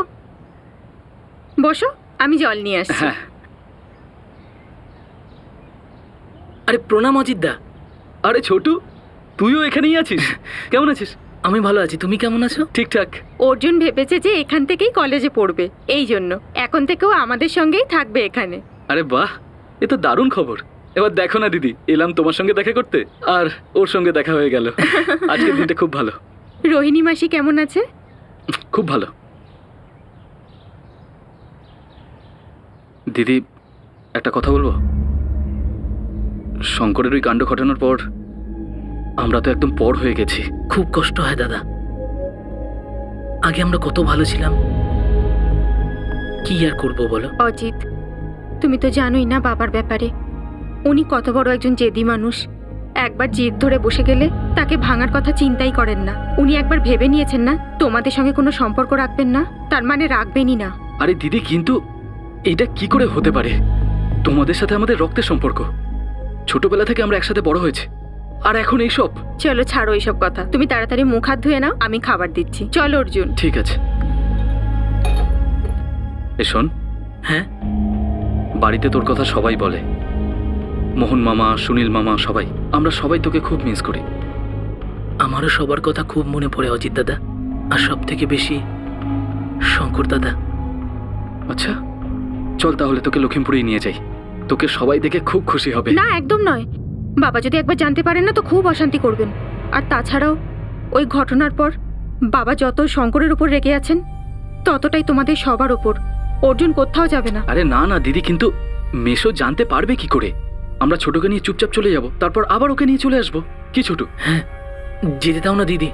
বসো, আমি জল নিয়ে আসছি। হ্যাঁ। আরে প্রণাম অজিতদা। আরে ছোটু, তুইও এখানেই আছিস? কেমন আছিস? আমি ভালো আছি, তুমি কেমন আছো? ঠিকঠাক। অর্জুন ভেবেছে যে এখান থেকেই কলেজে পড়বে, এই জন্য এখন থেকেও আমাদের সঙ্গেই থাকবে এখানে। আরে বাহ, এ তো দারুণ খবর। এবার দেখো না দিদি, এলাম তোমার সঙ্গে দেখা করতে, আর ওর সঙ্গে দেখা হয়ে গেল। আজকের দিনটা খুব ভালো। রোহিণী মাসি কেমন আছে? খুব ভালো। দিদি, একটা কথা বলবো? শঙ্করের ওই কাণ্ড ঘটানোর পর আমরা তো একদম পর হয়ে গেছি। খুব কষ্ট হয় দাদা। আগে আমরা কত ভালো ছিলাম, কি আর করবো বলো? অজিত, তুমি তো জানোই না বাবার ব্যাপারে। উনি কত বড় একজন জেদি মানুষ। একবার জেদ ধরে বসে গেলে তাকে ভাঙার কথা চিন্তাই করেন না। উনি একবার ভেবে নিয়েছেন না তোমাদের সঙ্গে কোনো সম্পর্ক রাখবেন না, তার মানে রাখবেনই না। আরে দিদি, কিন্তু এটা কি করে হতে পারে? তোমাদের সাথে আমাদের রক্তের সম্পর্ক, ছোটবেলা থেকে আমরা একসাথে বড় হয়েছে, আর এখন এইসব। চলো ছাড়ো এইসব কথা, তুমি তাড়াতাড়ি মুখ হাত ধুয়ে নাও, আমি খাবার দিচ্ছি। চলো অর্জুন। ঠিক আছে। শোন, হ্যাঁ, বাড়িতে তোর কথা সবাই বলে, মোহন মামা, সুনীল মামা, সবাই, আমরা সবাই তোকে খুব মিস করি। আমারও সবার কথা খুব মনে পড়ে অজিত দাদা, আর সব থেকে বেশি শঙ্কর দাদা। আচ্ছা চল তাহলে তোকে লখিমপুরেই নিয়ে যাই, তোকে সবাই দেখে খুব খুশি হবে। না একদম নয়, বাবা যদি একবার জানতে পারেন না তো খুব অশান্তি করবেন। আর তাছাড়াও ওই ঘটনার পর বাবা যত শঙ্করের উপর রেগে আছেন ততটাই তোমাদের সবার উপর। অর্জুন কোথাও যাবে না। আরে না না দিদি, কিন্তু মেশো জানতে পারবে কি করে? আমরা ছোটকে নিয়ে চুপচাপ চলে যাব, তারপর আবার ওকে নিয়ে চলে আসবো। কি ছোট? হ্যাঁ, যেতে দাও না দিদি,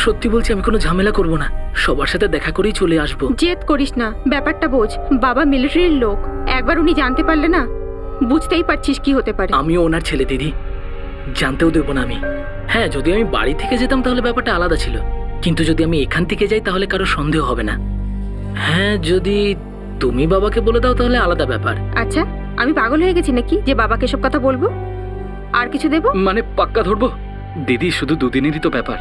সত্যি বলছি আমি কোনো ঝামেলা করব না, সবার সাথে দেখা করেই চলে আসবো। জেদ করিস না, ব্যাপারটা বোঝ। বাবা মিলিটারির লোক, একবার উনি জানতে পারলে না বুঝতেই পারছিস কি হতে পারে। আমিও ওনার ছেলে দিদি, জানতেও দেবো না আমি। হ্যাঁ, যদি আমি বাড়ি থেকে যেতাম তাহলে ব্যাপারটা আলাদা ছিল, কিন্তু যদি আমি এখান থেকে যাই তাহলে কারো সন্দেহ হবে না। হ্যাঁ, যদি তুমি বাবাকে বলে দাও তাহলে আলাদা ব্যাপার। আচ্ছা, আমি পাগল হয়ে গেছি নাকি যে বাবাকে সব কথা বলবো? আর কিছু দেবো? মানে পাক্কা ধরবো? দিদি শুধু দুদিনেরই তো ব্যাপার,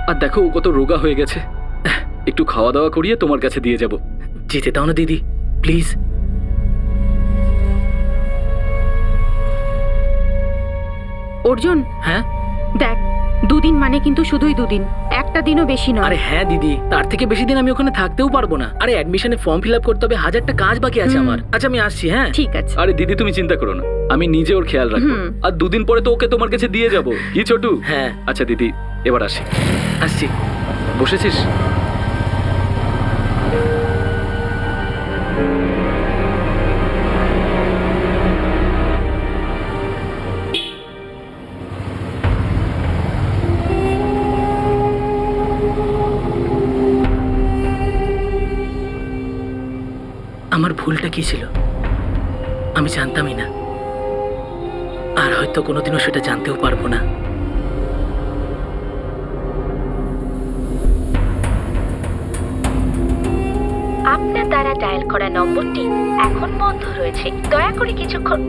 আর দেখো ও কত রোগা হয়ে গেছে, একটু খাওয়া দাওয়া করিয়ে তোমার কাছে দিয়ে যাব। যেতে দাও না দিদি, প্লিজ। অর্জুন, হ্যাঁ দেখ, দুদিন মানে কিন্তু শুধুই দুদিন, একটা দিনও বেশি নয়। আরে হ্যাঁ দিদি, তার থেকে বেশি দিন আমি ওখানে থাকতেও পারবো না। আরে অ্যাডমিশনে ফর্ম ফিল আপ করতে হবে, 1000টা কাজ বাকি আছে আমার। আচ্ছা আমি আসছি। হ্যাঁ ঠিক আছে। আরে দিদি তুমি চিন্তা করো না, আমি নিজে ওর খেয়াল রাখবো, আর দুদিন পরে তো ওকে তোমার কাছে দিয়ে যাব। কি ছোটু? হ্যাঁ। আচ্ছা দিদি, এবার আসছি। বসেছিস? আমার ভুলটা কি ছিল আমি জানতামই না, আর হয়তো কোনোদিনও সেটা জানতেও পারবো না। আপনার দ্বারা ডায়াল করা নম্বরটি এখন বন্ধ রয়েছে, দয়া করে কিছুক্ষণ।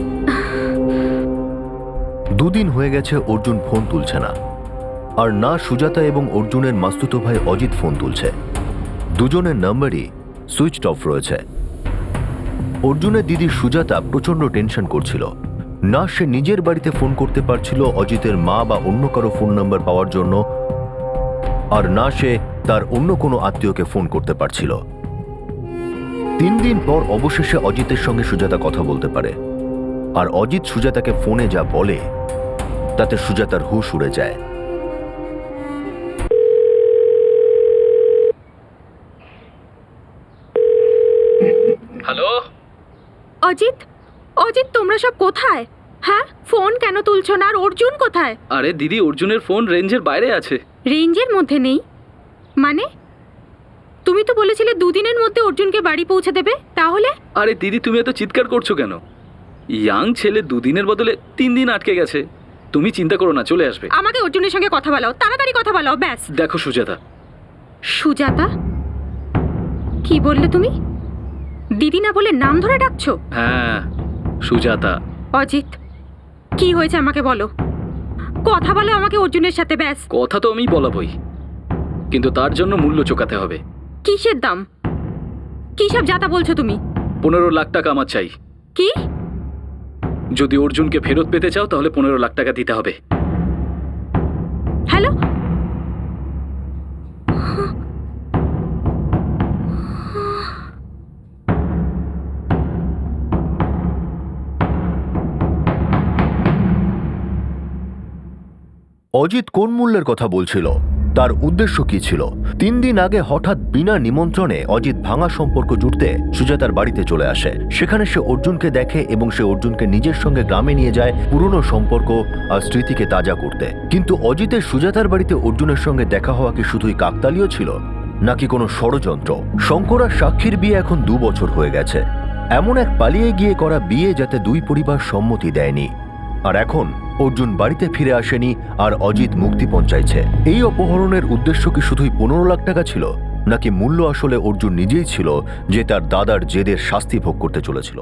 দুদিন হয়ে গেছে অর্জুন ফোন তুলছে না, আর না সুজাতা এবং অর্জুনের মাস্তুতো ভাই অজিত ফোন তুলছে। দুজনের নাম্বারই সুইচড অফ রয়েছে। অর্জুনের দিদি সুজাতা প্রচন্ড টেনশন করছিল, না সে নিজের বাড়িতে ফোন করতে পারছিল অজিতের মা বা অন্য কারো ফোন নাম্বার পাওয়ার জন্য, আর না সে তার অন্য কোনো আত্মীয়কে ফোন করতে পারছিল। 3 দিন পর অবশেষে অজিতের সঙ্গে সুজাতা কথা বলতে পারে, আর অজিত সুজাতাকে ফোনে যা বলে তাতে সুজাতার হুঁশ উড়ে যায়। হ্যালো অজিত, অজিত তোমরা সব কোথায়? হ্যাঁ, ফোন কেন তুলছো না? আর অর্জুন কোথায়? আরে দিদি, অর্জুনের ফোন রেঞ্জের বাইরে আছে। রেঞ্জের মধ্যে নেই মানে? তুমি তো বলেছিলে দুদিনের মধ্যে অর্জুনকে বাড়ি পৌঁছে দেবে, তাহলে? আরে দিদি তুমি এত চিৎকার করছো কেন? ইয়াং ছেলে 2 দিনের বদলে 3 দিন আটকে গেছে। তুমি চিন্তা করো না, চলে আসবে। আমাকে অর্জুনের সঙ্গে কথা বলাও, তাড়াতাড়ি কথা বলাও, ব্যাস। দেখো সুজাতা। সুজাতা? কি বললে তুমি? দিদি না বলে নাম ধরে ডাকছো? হ্যাঁ, সুজাতা। অজিত, কি হয়েছে আমাকে বলো, কথা বলো আমাকে অর্জুনের সাথে, ব্যাস। কথা তো আমি বলাবই, কিন্তু তার জন্য মূল্য চোকাতে হবে। কিসের দাম? কি সব যাতা বলছো তুমি? 15 লাখ টাকা আমার চাই। কি? যদি অর্জুনকে ফেরত পেতে চাও তাহলে 15 লাখ টাকা দিতে হবে। হ্যালো, অজিত কোন মূল্যের কথা বলছিল? তার উদ্দেশ্য কি ছিল? 3 দিন আগে হঠাৎ বিনা নিমন্ত্রণে অজিত ভাঙা সম্পর্ক জুড়তে সুজাতার বাড়িতে চলে আসে। সেখানে সে অর্জুনকে দেখে এবং সে অর্জুনকে নিজের সঙ্গে গ্রামে নিয়ে যায় পুরনো সম্পর্ক আর স্মৃতিকে তাজা করতে। কিন্তু অজিতের সুজাতার বাড়িতে অর্জুনের সঙ্গে দেখা হওয়া কি শুধুই কাকতালীয় ছিল, নাকি কোনো ষড়যন্ত্র? শঙ্কর আর সাক্ষীর বিয়ে এখন 2 বছর হয়ে গেছে। এমন এক পালিয়ে গিয়ে করা বিয়ে যাতে 2 পরিবার সম্মতি দেয়নি। আর এখন অর্জুন বাড়িতে ফিরে আসেনি আর অজিত মুক্তিপণ চাইছে। এই অপহরণের উদ্দেশ্য কি শুধুই 15 লাখ টাকা ছিল, নাকি মূল্য আসলে অর্জুন নিজেই ছিল, যে তার দাদার জেদের শাস্তি ভোগ করতে চলেছিল?